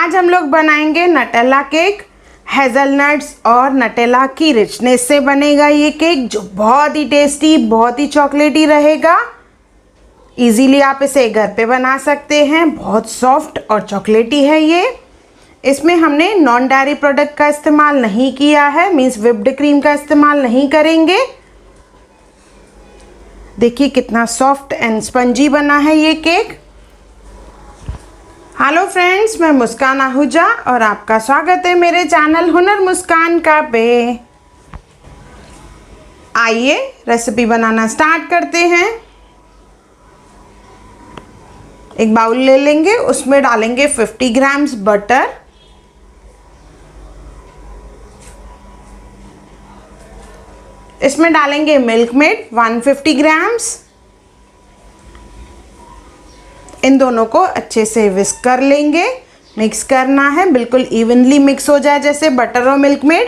आज हम लोग बनाएंगे नटेला केक। हेज़लनट्स और नटेला की रिचनेस से बनेगा ये केक, जो बहुत ही टेस्टी, बहुत ही चॉकलेटी रहेगा। इजीली आप इसे घर पे बना सकते हैं। बहुत सॉफ्ट और चॉकलेटी है ये। इसमें हमने नॉन डेयरी प्रोडक्ट का इस्तेमाल नहीं किया है, मीन्स व्हिप्ड क्रीम का इस्तेमाल नहीं करेंगे। देखिए कितना सॉफ्ट एंड स्पंजी बना है ये केक। हेलो फ्रेंड्स, मैं मुस्कान आहूजा और आपका स्वागत है मेरे चैनल हुनर मुस्कान का पे। आइए रेसिपी बनाना स्टार्ट करते हैं। एक बाउल ले लेंगे, उसमें डालेंगे 50 ग्राम्स बटर, इसमें डालेंगे मिल्क मेड 150 ग्राम्स। इन दोनों को अच्छे से विस्क कर लेंगे। मिक्स करना है, बिल्कुल इवनली मिक्स हो जाए जैसे बटर और मिल्क मेड।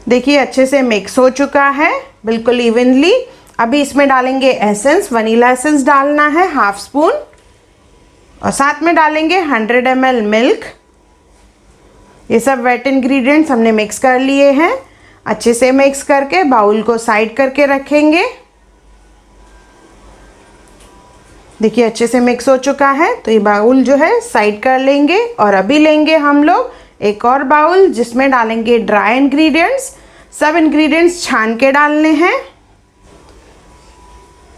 देखिए अच्छे से मिक्स हो चुका है बिल्कुल इवनली। अभी इसमें डालेंगे एसेंस, वनीला एसेंस डालना है 1/2 स्पून, और साथ में डालेंगे 100 ml मिल्क। ये सब वेट इंग्रेडिएंट्स हमने मिक्स कर लिए हैं। अच्छे से मिक्स करके बाउल को साइड करके रखेंगे। देखिए अच्छे से मिक्स हो चुका है, तो ये बाउल जो है साइड कर लेंगे। और अभी लेंगे हम लोग एक और बाउल, जिसमें डालेंगे ड्राई इंग्रेडिएंट्स। सब इंग्रेडिएंट्स छान के डालने हैं।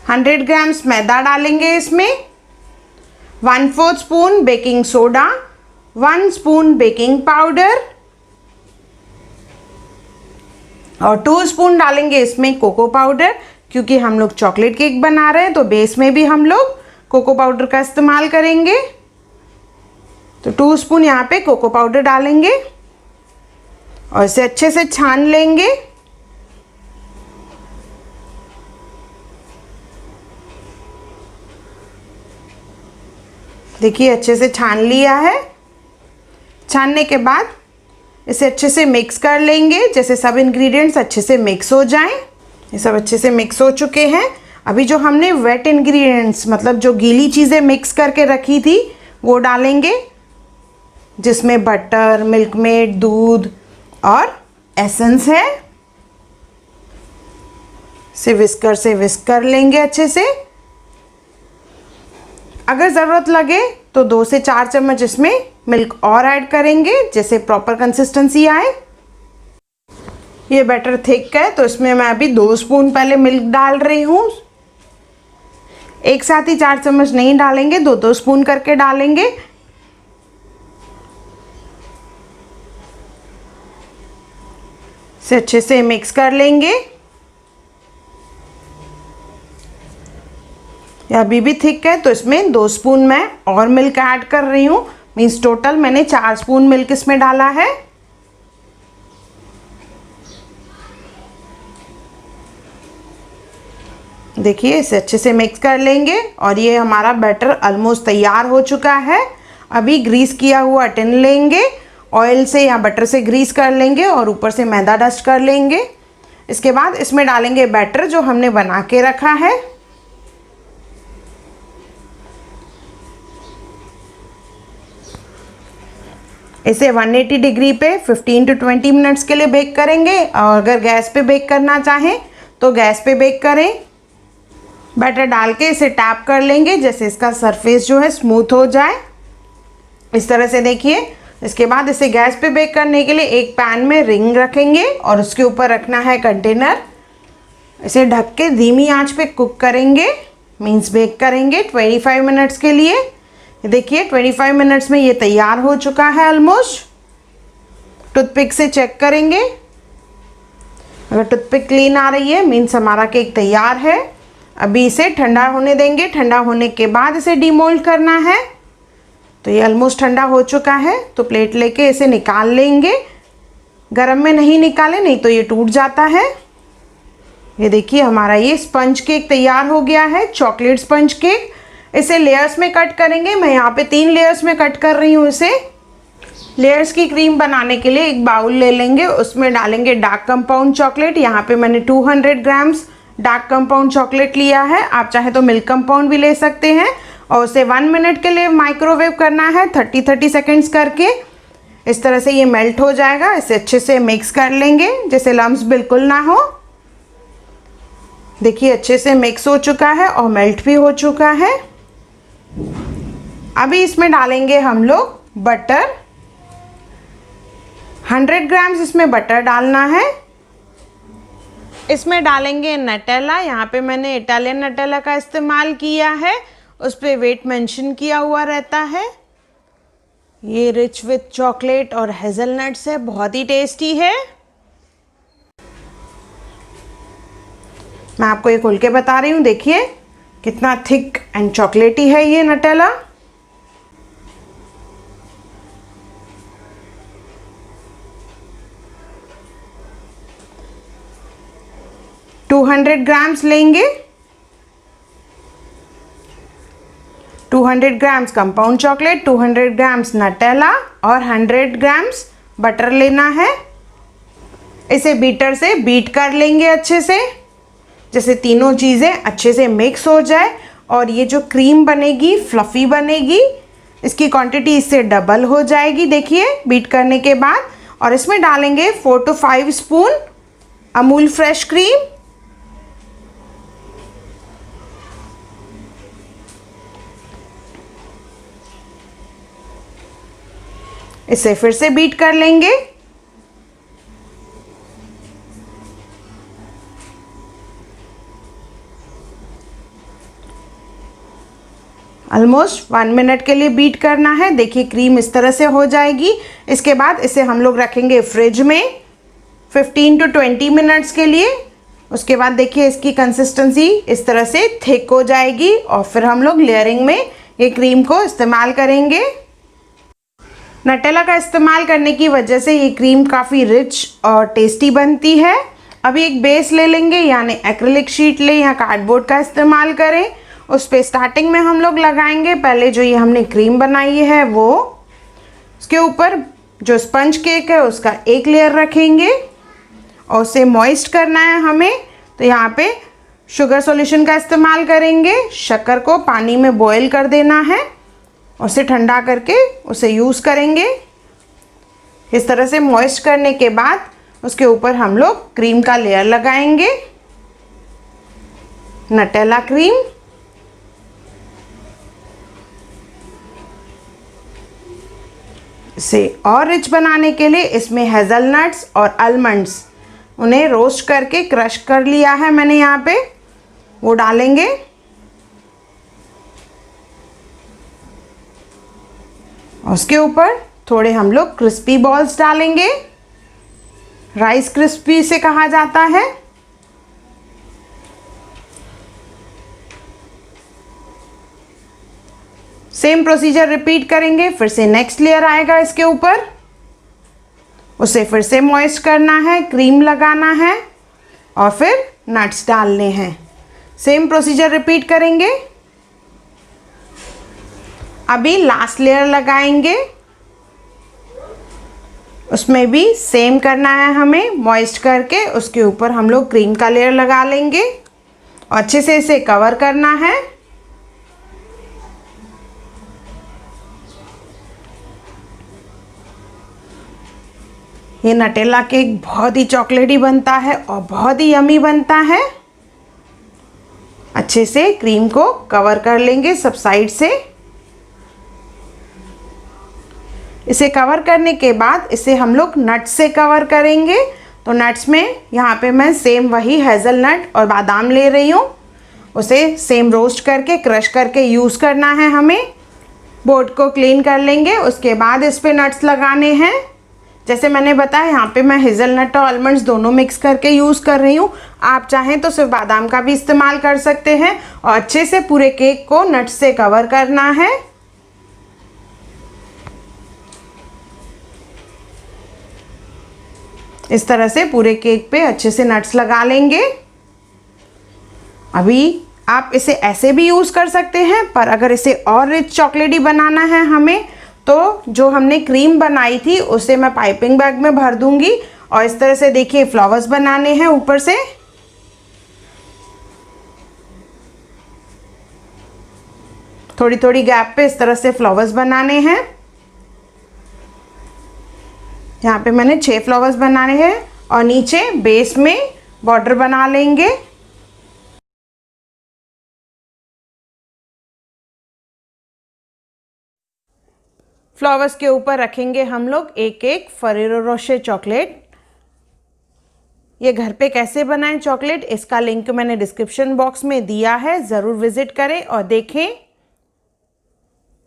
100 ग्राम्स मैदा डालेंगे इसमें, 1/4 spoon baking soda, 1 spoon baking powder और 2 स्पून डालेंगे इसमें कोको पाउडर। क्योंकि हम लोग चॉकलेट केक बना रहे हैं तो बेस में भी हम लोग कोको पाउडर का इस्तेमाल करेंगे। तो 2 स्पून यहाँ पे कोको पाउडर डालेंगे और इसे अच्छे से छान लेंगे। देखिए अच्छे से छान लिया है। छानने के बाद इसे अच्छे से मिक्स कर लेंगे, जैसे सब इंग्रेडिएंट्स अच्छे से मिक्स हो जाएं। ये सब अच्छे से मिक्स हो चुके हैं। अभी जो हमने वेट इंग्रेडिएंट्स, मतलब जो गीली चीज़ें मिक्स करके रखी थी, वो डालेंगे, जिसमें बटर, मिल्क मेड, दूध और एसेंस है। इसे विस्कर से विस्क कर लेंगे अच्छे से। अगर ज़रूरत लगे तो 2 से 4 चम्मच इसमें मिल्क और ऐड करेंगे, जैसे प्रॉपर कंसिस्टेंसी आए। ये बैटर थिक है तो इसमें मैं अभी 2 स्पून पहले मिल्क डाल रही हूँ। एक साथ ही 4 चम्मच नहीं डालेंगे, 2-2 स्पून करके डालेंगे। इसे अच्छे से मिक्स कर लेंगे। यह अभी भी थिक है तो इसमें 2 स्पून मैं और मिल्क ऐड कर रही हूँ। मीन्स टोटल मैंने 4 स्पून मिल्क इसमें डाला है। देखिए इसे अच्छे से मिक्स कर लेंगे और ये हमारा बैटर ऑलमोस्ट तैयार हो चुका है। अभी ग्रीस किया हुआ टिन लेंगे, ऑयल से या बटर से ग्रीस कर लेंगे और ऊपर से मैदा डस्ट कर लेंगे। इसके बाद इसमें डालेंगे बैटर जो हमने बना के रखा है। इसे 180 डिग्री पे 15 to 20 मिनट्स के लिए बेक करेंगे, और अगर गैस पे बेक करना चाहें तो गैस पे बेक करें। बैटर डाल के इसे टैप कर लेंगे, जैसे इसका सरफेस जो है स्मूथ हो जाए, इस तरह से। देखिए इसके बाद इसे गैस पे बेक करने के लिए एक पैन में रिंग रखेंगे और उसके ऊपर रखना है कंटेनर। इसे ढक के धीमी आंच पे कुक करेंगे, मीन्स बेक करेंगे 25 मिनट्स के लिए। देखिए 25 मिनट्स में ये तैयार हो चुका है ऑलमोस्ट। टूथपिक से चेक करेंगे, अगर टूथपिक क्लीन आ रही है मीन्स हमारा केक तैयार है। अभी इसे ठंडा होने देंगे। ठंडा होने के बाद इसे डीमोल्ड करना है। तो ये ऑलमोस्ट ठंडा हो चुका है, तो प्लेट लेके इसे निकाल लेंगे। गरम में नहीं निकालें, नहीं तो ये टूट जाता है। ये देखिए हमारा ये स्पंज केक तैयार हो गया है, चॉकलेट स्पंज केक। इसे लेयर्स में कट करेंगे। मैं यहाँ पे 3 लेयर्स में कट कर रही हूँ इसे। लेयर्स की क्रीम बनाने के लिए एक बाउल ले लेंगे, उसमें डालेंगे डार्क कंपाउंड चॉकलेट। यहाँ पे मैंने 200 ग्राम्स डार्क कंपाउंड चॉकलेट लिया है। आप चाहे तो मिल्क कंपाउंड भी ले सकते हैं। और उसे 1 मिनट के लिए माइक्रोवेव करना है 30 सेकेंड्स करके। इस तरह से ये मेल्ट हो जाएगा। इसे अच्छे से मिक्स कर लेंगे जैसे लम्स बिल्कुल ना हो। देखिए अच्छे से मिक्स हो चुका है और मेल्ट भी हो चुका है। अभी इसमें डालेंगे हम लोग बटर। 100 ग्राम्स इसमें बटर डालना है। इसमें डालेंगे नटेला। यहाँ पे मैंने इटालियन नटेला का इस्तेमाल किया है, उस पर वेट मेंशन किया हुआ रहता है। ये रिच विथ चॉकलेट और हेज़लनट्स है, बहुत ही टेस्टी है। मैं आपको ये खोल के बता रही हूँ, देखिए कितना थिक एंड चॉकलेटी है ये नटेला। टू 200 ग्राम्स लेंगे। 200 grams compound chocolate, 200 grams Nutella और 100 ग्राम्स बटर लेना है। इसे बीटर से बीट कर लेंगे अच्छे से, जैसे तीनों चीज़ें अच्छे से मिक्स हो जाए और ये जो क्रीम बनेगी फ्लफ़ी बनेगी। इसकी क्वांटिटी इससे डबल हो जाएगी देखिए बीट करने के बाद। और इसमें डालेंगे 4 to 5 spoon Amul fresh cream. इसे फिर से बीट कर लेंगे। ऑलमोस्ट 1 मिनट के लिए बीट करना है। देखिए क्रीम इस तरह से हो जाएगी। इसके बाद इसे हम लोग रखेंगे फ्रिज में 15 to 20 मिनट्स के लिए। उसके बाद देखिए इसकी कंसिस्टेंसी इस तरह से थिक हो जाएगी और फिर हम लोग लेयरिंग में ये क्रीम को इस्तेमाल करेंगे। नटेला का इस्तेमाल करने की वजह से ये क्रीम काफ़ी रिच और टेस्टी बनती है। अभी एक बेस ले लेंगे, यानी एक्रिलिक शीट ले या कार्डबोर्ड का इस्तेमाल करें। उस पर स्टार्टिंग में हम लोग लगाएंगे पहले जो ये हमने क्रीम बनाई है वो। उसके ऊपर जो स्पंज केक है उसका एक लेयर रखेंगे और उसे मॉइस्ट करना है हमें। तो यहाँ पे शुगर सॉल्यूशन का इस्तेमाल करेंगे। शक्कर को पानी में बॉईल कर देना है, उसे ठंडा करके उसे यूज़ करेंगे। इस तरह से मॉइस्ट करने के बाद उसके ऊपर हम लोग क्रीम का लेयर लगाएंगे, नटेला क्रीम। इसे और रिच बनाने के लिए इसमें हेज़लनट्स और आलमंड्स, उन्हें रोस्ट करके क्रश कर लिया है मैंने यहाँ पे, वो डालेंगे। उसके ऊपर थोड़े हम लोग क्रिस्पी बॉल्स डालेंगे, राइस क्रिस्पी से कहा जाता है। सेम प्रोसीजर रिपीट करेंगे। फिर से नेक्स्ट लेयर आएगा इसके ऊपर, उसे फिर से मॉइस्ट करना है, क्रीम लगाना है और फिर नट्स डालने हैं। सेम प्रोसीजर रिपीट करेंगे। अभी लास्ट लेयर लगाएंगे, उसमें भी सेम करना है हमें, मॉइस्ट करके उसके ऊपर हम लोग क्रीम का लेयर लगा लेंगे और अच्छे से इसे कवर करना है। ये नटेला केक बहुत ही चॉकलेटी बनता है और बहुत ही यमी बनता है। अच्छे से क्रीम को कवर कर लेंगे सब साइड से। इसे कवर करने के बाद इसे हम लोग नट्स से कवर करेंगे। तो नट्स में यहाँ पे मैं सेम वही हेज़लनट और बादाम ले रही हूँ, उसे सेम रोस्ट करके क्रश करके यूज़ करना है हमें। बोर्ड को क्लीन कर लेंगे, उसके बाद इस पे नट्स लगाने हैं। जैसे मैंने बताया यहाँ पे मैं हेज़लनट और आलमंड्स दोनों मिक्स करके यूज़ कर रही हूँ। आप चाहें तो सिर्फ बादाम का भी इस्तेमाल कर सकते हैं। और अच्छे से पूरे केक को नट्स से कवर करना है। इस तरह से पूरे केक पे अच्छे से नट्स लगा लेंगे। अभी आप इसे ऐसे भी यूज़ कर सकते हैं, पर अगर इसे और रिच चॉकलेटी बनाना है हमें, तो जो हमने क्रीम बनाई थी उसे मैं पाइपिंग बैग में भर दूंगी और इस तरह से देखिए फ्लावर्स बनाने हैं ऊपर से। थोड़ी थोड़ी गैप पे इस तरह से फ्लावर्स बनाने हैं। यहाँ पे मैंने 6 फ्लावर्स बनाने हैं और नीचे बेस में बॉर्डर बना लेंगे। फ्लावर्स के ऊपर रखेंगे हम लोग एक एक फरेरो रोशर चॉकलेट। ये घर पे कैसे बनाएं चॉकलेट, इसका लिंक मैंने डिस्क्रिप्शन बॉक्स में दिया है, ज़रूर विजिट करें और देखें।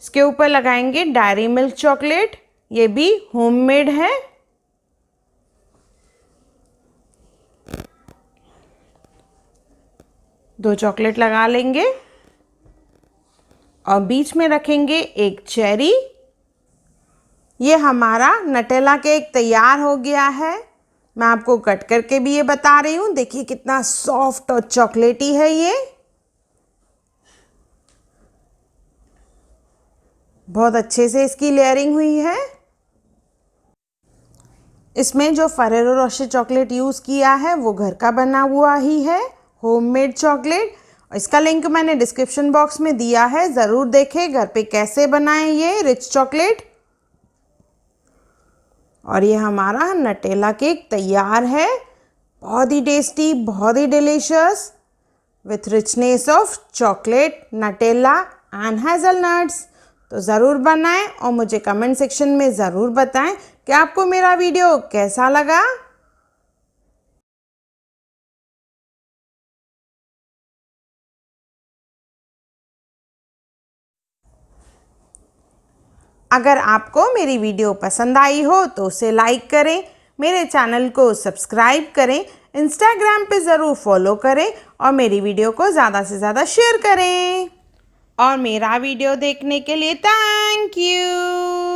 इसके ऊपर लगाएंगे डायरी मिल्क चॉकलेट, ये भी होममेड है। दो चॉकलेट लगा लेंगे और बीच में रखेंगे एक चेरी। ये हमारा नटेला केक तैयार हो गया है। मैं आपको कट करके भी ये बता रही हूँ, देखिए कितना सॉफ्ट और चॉकलेटी है ये, बहुत अच्छे से इसकी लेयरिंग हुई है। इसमें जो फरेरो रोशर चॉकलेट यूज़ किया है वो घर का बना हुआ ही है, होममेड चॉकलेट। इसका लिंक मैंने डिस्क्रिप्शन बॉक्स में दिया है, ज़रूर देखें घर पे कैसे बनाएं ये रिच चॉकलेट। और ये हमारा नटेला केक तैयार है, बहुत ही टेस्टी, बहुत ही delicious, with richness of chocolate, Nutella and hazelnuts. तो ज़रूर बनाएं और मुझे कमेंट सेक्शन में ज़रूर बताएं कि आपको मेरा वीडियो कैसा लगा। अगर आपको मेरी वीडियो पसंद आई हो तो उसे लाइक करें, मेरे चैनल को सब्सक्राइब करें, इंस्टाग्राम पे ज़रूर फॉलो करें और मेरी वीडियो को ज़्यादा से ज़्यादा शेयर करें। और मेरा वीडियो देखने के लिए थैंक यू।